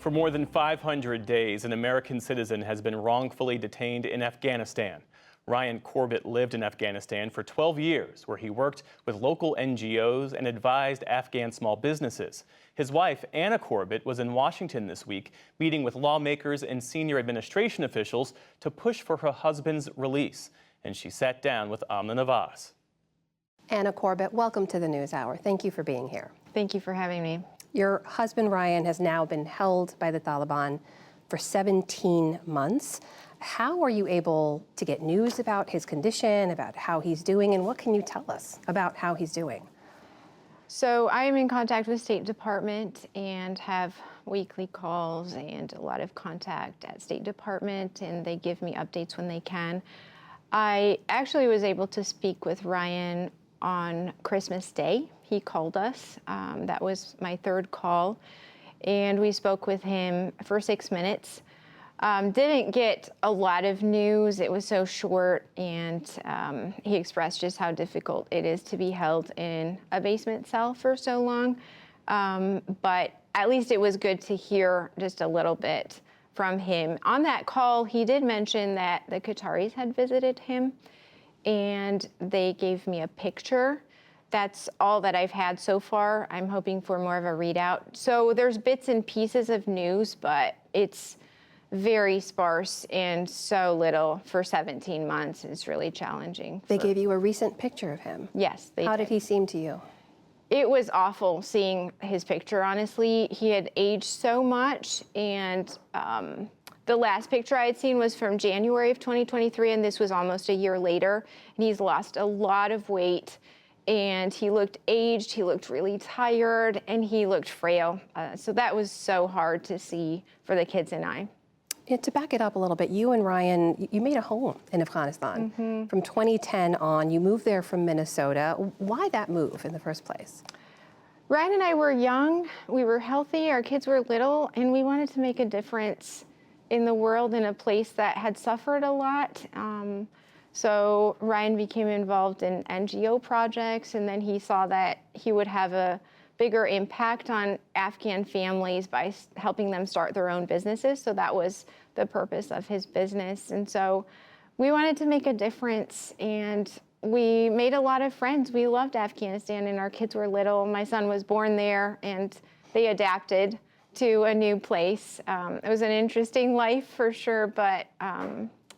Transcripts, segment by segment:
For more than 500 days, an American citizen has been wrongfully detained in Afghanistan. Ryan Corbett lived in Afghanistan for 12 years, where he worked with local NGOs and advised Afghan small businesses. His wife, Anna Corbett, was in Washington this week, meeting with lawmakers and senior administration officials to push for her husband's release. And she sat down with Amna Navas. Anna Corbett, welcome to the NewsHour. Thank you for being here. Thank you for having me. Your husband, Ryan, has now been held by the Taliban for 17 months. How are you able to get news about his condition, about how he's doing, and what can you tell us about how he's doing? So I am in contact with the State Department and have weekly calls and a lot of contact at State Department, and they give me updates when they can. I actually was able to speak with Ryan on Christmas Day. He called us. That was my third call, and we spoke with him for 6 minutes. Didn't get a lot of news. It was so short, and he expressed just how difficult it is to be held in a basement cell for so long. But at least it was good to hear just a little bit from him. On that call, he did mention that the Qataris had visited him, and they gave me a picture. That's all that I've had so far. I'm hoping for more of a readout. So there's bits and pieces of news, but it's very sparse and so little for 17 months. It's really challenging. They gave you a recent picture of him. Yes, they How did he seem to you? It was awful seeing his picture, honestly. He had aged so much, and the last picture I had seen was from January of 2023, and this was almost a year later, and he's lost a lot of weight, and he looked aged, he looked really tired, and he looked frail. So that was so hard to see for the kids and I. Yeah, to back it up a little bit, you and Ryan, you made a home in Afghanistan. Mm-hmm. From 2010 on, you moved there from Minnesota. Why that move in the first place? Ryan and I were young, we were healthy, our kids were little, and we wanted to make a difference in the world in a place that had suffered a lot. So Ryan became involved in NGO projects, and then he saw that he would have a bigger impact on Afghan families by helping them start their own businesses. So that was the purpose of his business. And so we wanted to make a difference, and we made a lot of friends. We loved Afghanistan, and our kids were little. My son was born there, and they adapted to a new place. It was an interesting life for sure, but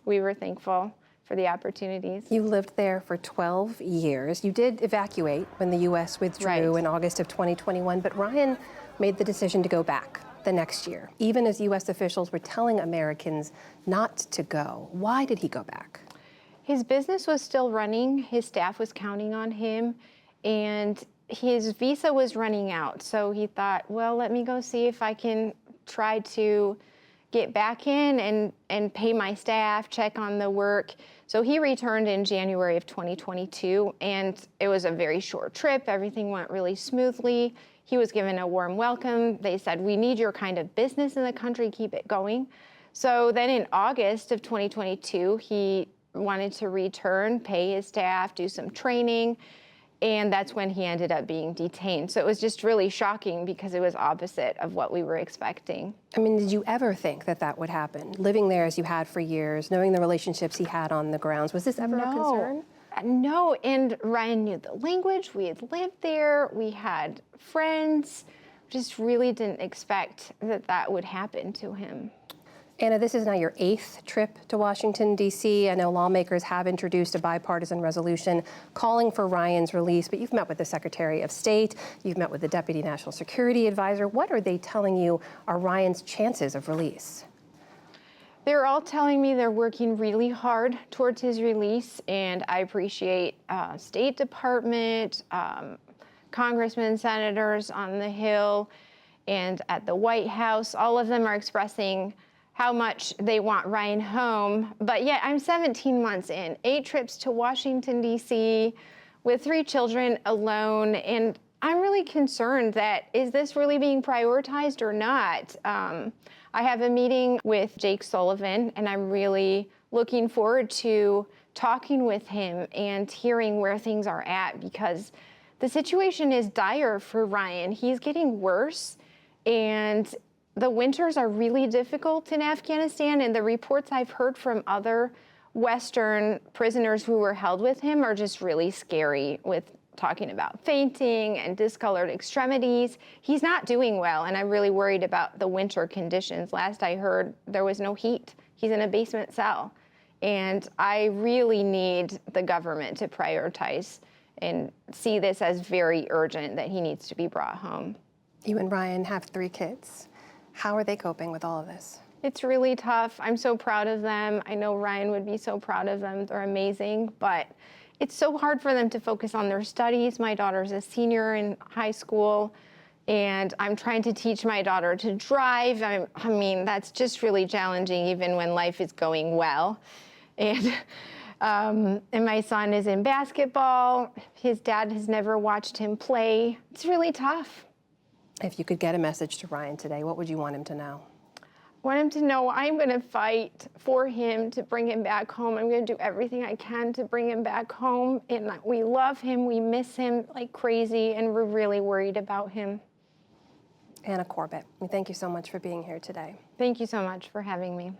we were thankful for the opportunities. You lived there for 12 years. You did evacuate when the U.S. withdrew in August of 2021, but Ryan made the decision to go back the next year, even as U.S. officials were telling Americans not to go. Why did he go back? His business was still running. His staff was counting on him, and his visa was running out. So he thought, well, let me go see if I can try to get back in and pay my staff, check on the work. So he returned in January of 2022, and it was a very short trip. Everything went really smoothly. He was given a warm welcome. They said, we need your kind of business in the country, keep it going. So then in August of 2022, he wanted to return, pay his staff, do some training, and that's when he ended up being detained. So it was just really shocking because it was opposite of what we were expecting. I mean, did you ever think that that would happen? Living there as you had for years, knowing the relationships he had on the grounds, was this ever a concern? No, and Ryan knew the language. We had lived there. We had friends. Just really didn't expect that that would happen to him. Anna, this is now your 8th trip to Washington, D.C. I know lawmakers have introduced a bipartisan resolution calling for Ryan's release, but you've met with the Secretary of State, you've met with the Deputy National Security Advisor. What are they telling you are Ryan's chances of release? They're all telling me they're working really hard towards his release, and I appreciate State Department, congressmen, senators on the Hill, and at the White House. All of them are expressing how much they want Ryan home, but yet I'm 17 months in, 8 trips to Washington, D.C., with 3 children alone, and I'm really concerned that, is this really being prioritized or not? I have a meeting with Jake Sullivan, and I'm really looking forward to talking with him and hearing where things are at, because the situation is dire for Ryan. He's getting worse, and the winters are really difficult in Afghanistan, and the reports I've heard from other Western prisoners who were held with him are just really scary, with talking about fainting and discolored extremities. He's not doing well, and I'm really worried about the winter conditions. Last I heard, there was no heat. He's in a basement cell. And I really need the government to prioritize and see this as very urgent, that he needs to be brought home. You and Ryan have 3 kids. How are they coping with all of this? It's really tough. I'm so proud of them. I know Ryan would be so proud of them. They're amazing, but it's so hard for them to focus on their studies. My daughter's a senior in high school, and I'm trying to teach my daughter to drive. I mean, that's just really challenging, even when life is going well. And my son is in basketball. His dad has never watched him play. It's really tough. If you could get a message to Ryan today, what would you want him to know? I want him to know I'm going to fight for him to bring him back home. I'm going to do everything I can to bring him back home. And we love him. We miss him like crazy, and we're really worried about him. Anna Corbett, we thank you so much for being here today. Thank you so much for having me.